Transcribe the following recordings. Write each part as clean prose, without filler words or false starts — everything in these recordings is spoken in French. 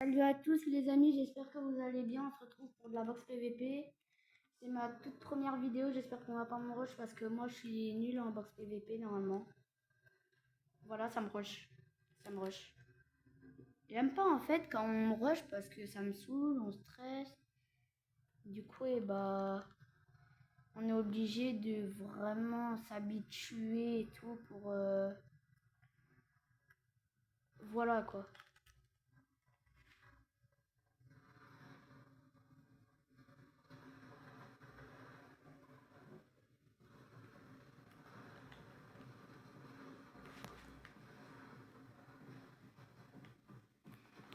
Salut à tous les amis, j'espère que vous allez bien. On se retrouve pour de la boxe PVP. C'est ma toute première vidéo, j'espère qu'on va pas me rush parce que moi je suis nul en boxe PVP normalement. Voilà, ça me rush. Ça me rush. J'aime pas en fait quand on me rush parce que ça me saoule, on stresse. Du coup, on est obligé de vraiment s'habituer et tout pour... Voilà quoi.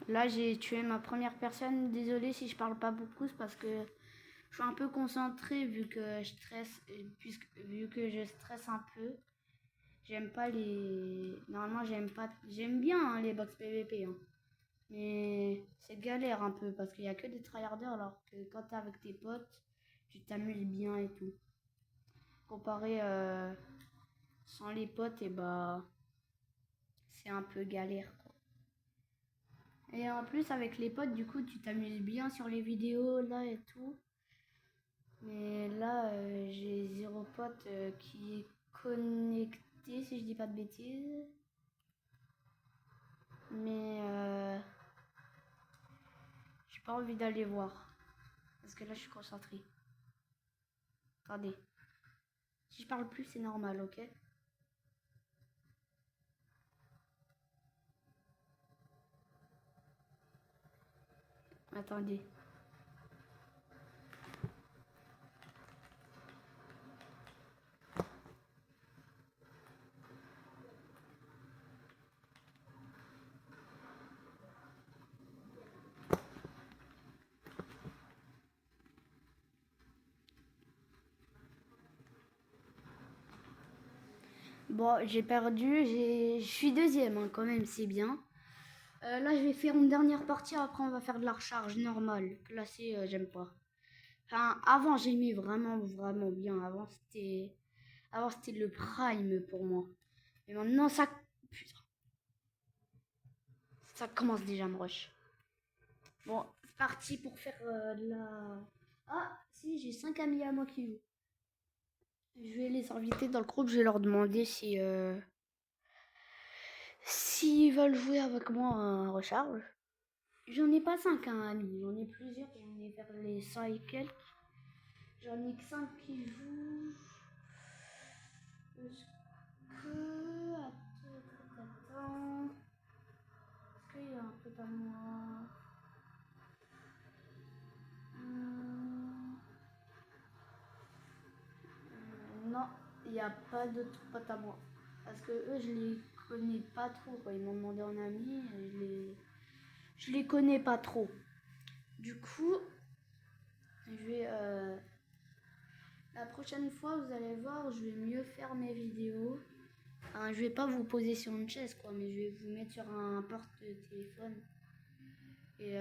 Là, j'ai tué ma première personne. Désolée si je parle pas beaucoup, c'est parce que je suis un peu concentrée vu que je stresse, vu que je stresse un peu. J'aime pas les. Normalement, j'aime pas. J'aime bien hein, les box PVP, hein. Mais c'est galère un peu parce qu'il y a que des tryharders alors que quand t'es avec tes potes, tu t'amuses bien et tout. Comparé sans les potes, et c'est un peu galère quoi. Et en plus, avec les potes, du coup, tu t'amuses bien sur les vidéos là et tout. Mais là, j'ai zéro pote qui est connecté, si je dis pas de bêtises. Mais j'ai pas envie d'aller voir. Parce que là, je suis concentrée. Attendez. Si je parle plus, c'est normal, ok? Attendez. Bon, j'ai perdu. Je suis deuxième, hein, quand même, c'est bien. Là, je vais faire une dernière partie. Après, on va faire de la recharge normale. Classée, j'aime pas. Enfin, avant, j'aimais vraiment, vraiment bien. Avant, c'était le prime pour moi. Mais maintenant, putain, ça commence déjà à me rush. Bon, c'est parti pour faire de la... Ah, si, j'ai 5 amis à moi qui jouent. Je vais les inviter dans le groupe, je vais leur demander si... s'ils veulent jouer avec moi en recharge. J'en ai pas 5 hein, amis, j'en ai plusieurs, j'en ai vers les 100 et quelques. J'en ai que 5 qui jouent. Est-ce que... Attends. Est-ce qu'il y a un peu à moi? Non, il n'y a pas d'autres potes à moi. Parce que eux, je les connais pas trop. Quoi. Ils m'ont demandé en ami, je les connais pas trop. Du coup, je vais... la prochaine fois, vous allez voir, je vais mieux faire mes vidéos. Enfin, je vais pas vous poser sur une chaise, quoi, mais je vais vous mettre sur un porte-téléphone. Et...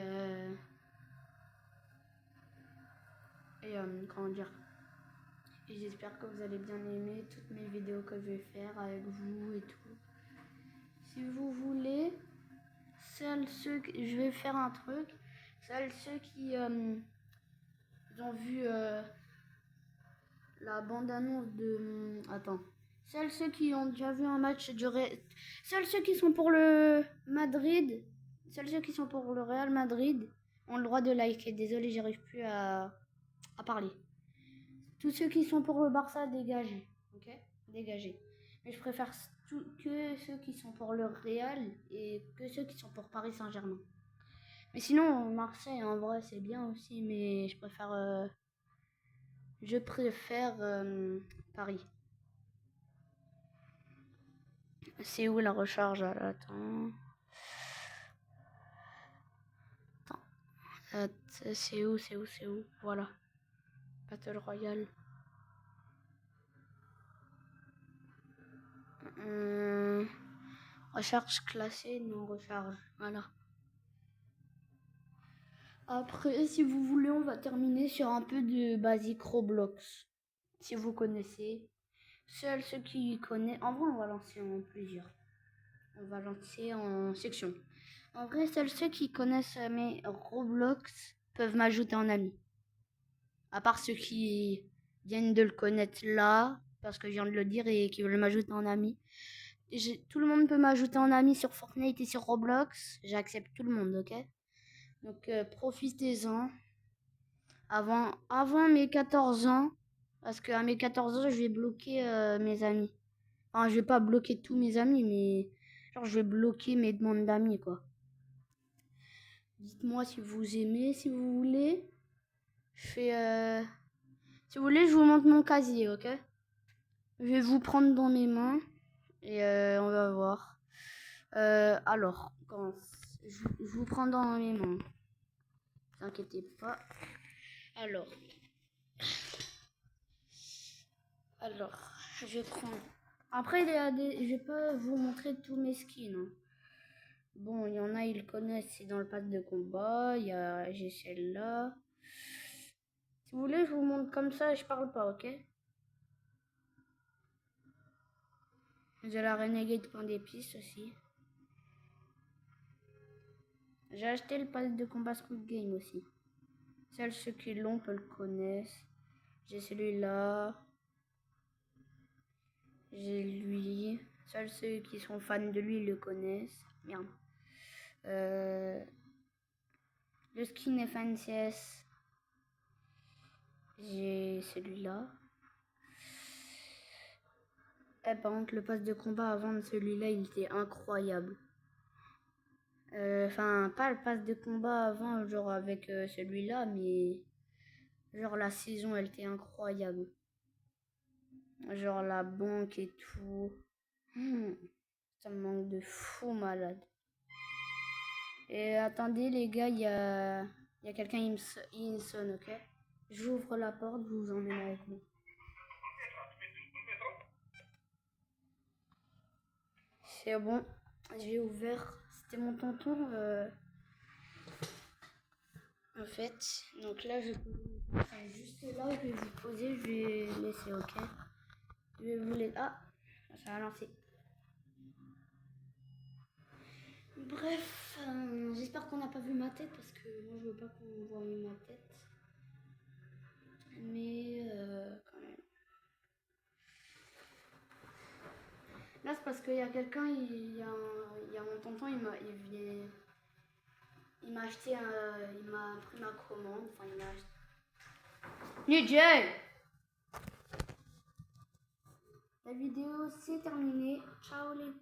comment dire? Et j'espère que vous allez bien aimer toutes mes vidéos que je vais faire avec vous et tout. Si vous voulez, je vais faire un truc. Ceux qui ont vu la bande-annonce de... Attends. Ceux qui ont déjà vu un match du Seuls ceux qui sont pour le Madrid, ceux qui sont pour le Real Madrid ont le droit de liker. Désolé, j'arrive plus à parler. Tous ceux qui sont pour le Barça, dégagez. Ok? Dégagez. Mais je préfère que ceux qui sont pour le Real et que ceux qui sont pour Paris Saint-Germain. Mais sinon, Marseille, en vrai, c'est bien aussi, mais je préfère Paris. C'est où la recharge? Attends. C'est où? Voilà. Battle Royale. Recharge classée, non recharge. Voilà. Après, si vous voulez, on va terminer sur un peu de basique Roblox. Si vous connaissez. Seuls ceux qui connaissent. En vrai, on va lancer en plusieurs. On va lancer en section. En vrai, seuls ceux qui connaissent mes Roblox peuvent m'ajouter en ami. À part ceux qui viennent de le connaître là, parce que je viens de le dire, et qui veulent m'ajouter en ami. Tout le monde peut m'ajouter en ami sur Fortnite et sur Roblox. J'accepte tout le monde, ok? Donc profitez-en. Avant mes 14 ans, parce qu'à mes 14 ans, je vais bloquer mes amis. Enfin, je vais pas bloquer tous mes amis, mais genre, je vais bloquer mes demandes d'amis, quoi. Dites-moi si vous aimez, si vous voulez. Je fais. Si vous voulez, je vous montre mon casier, ok? Je vais vous prendre dans mes mains et on va voir. Alors, je vous prends dans mes mains. Ne vous inquiétez pas. Alors, je prends. Après, je vais pas vous montrer tous mes skins, hein. Bon, il y en a, ils connaissent, c'est dans le pass de combat. J'ai celle-là. Si vous voulez, je vous montre comme ça, je parle pas, ok? J'ai la Renegade Point d'épices aussi. J'ai acheté le pass de combat Squid Game aussi. Seuls ceux qui l'ont le connaissent. J'ai celui-là. J'ai lui. Seuls ceux qui sont fans de lui le connaissent. Merde. Le skin FNCS. J'ai celui-là. Par contre, le pass de combat avant de celui-là, il était incroyable. Enfin, pas le pass de combat avant, genre avec celui-là, mais genre la saison, elle était incroyable. Genre la banque et tout. Ça me manque de fou malade. Et attendez les gars, il y a quelqu'un, il me sonne, ok? J'ouvre la porte, je vous emmène avec moi. C'est bon, j'ai ouvert. C'était mon tonton, en fait. Donc là, juste là, je vais vous poser, je vais laisser, ok? Je vais vous laisser. Ah, ça a lancé. Bref, j'espère qu'on n'a pas vu ma tête parce que moi je veux pas qu'on voit ma tête. Mais quand même. Là c'est parce qu'il y a quelqu'un, il y a mon tonton, il m'a acheté, il m'a pris ma commande, enfin il m'a acheté. DJ! La vidéo c'est terminé. Ciao les